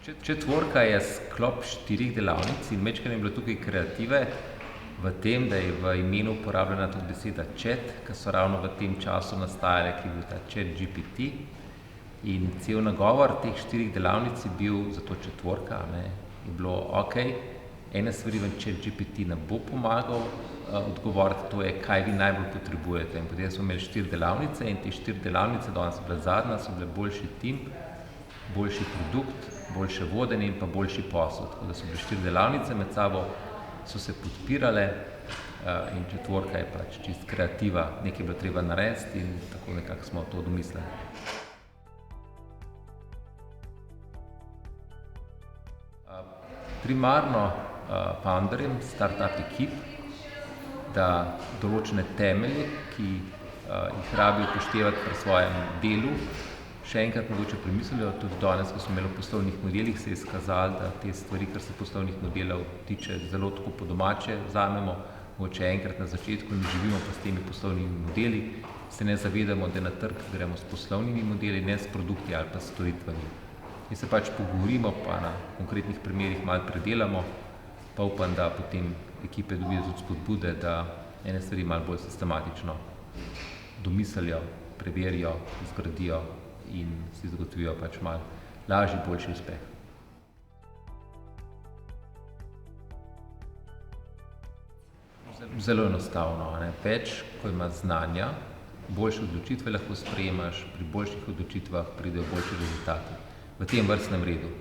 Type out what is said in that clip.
Četvorka je sklop 4 delavnic in majčkeno je bilo tukaj kreative v tem, da je v imenu uporabljena tudi beseda chat, ki so ravno v tem času nastajale, ki je bil ta ChatGPT. In cel nagovor teh 4 delavnic je bil, zato četvorka, je bilo okej, ene stvari vam ChatGPT ne bo pomagal odgovoriti, to je, kaj vi najbolj potrebujete. In potem smo imeli 4 delavnice in te 4 delavnice, danes je bila zadnja, so bile boljši tim, boljši produkt, boljše vodenje in pa boljši posel. Tako da so bile 4 delavnice, med sabo so se podpirale in četvorka je pač čist kreativa, nekaj je bilo treba narediti in tako nekako smo to domislili. Primarno founderjem startup ekip, da določene temelje, ki jih rabi upoštevati pri svojem delu, še enkrat mogoče premislijo, tudi danes, ko smo imeli v poslovnih modelih, se je izkazalo, da te stvari, kar se poslovnih modelov tiče, zelo tako po domače vzamemo, mogoče enkrat na začetku in živimo pa s temi poslovnimi modeli, se ne zavedamo, da na trg gremo s poslovnimi modeli, ne s produkti ali pa s storitvami. In se pač pogovorimo, pa na konkretnih primerih malo predelamo, pa upam, da potem ekipe dobijo tudi spodbude, da ene stvari malo bolj sistematično domislijo, preverijo, zgradijo in si zagotovijo pač malo lažji, boljši uspeh. Zelo enostavno, več, ko imaš znanja, boljše odločitve lahko sprejemaš, pri boljših odločitvah pridejo boljši rezultati. V tem vrstnem redu.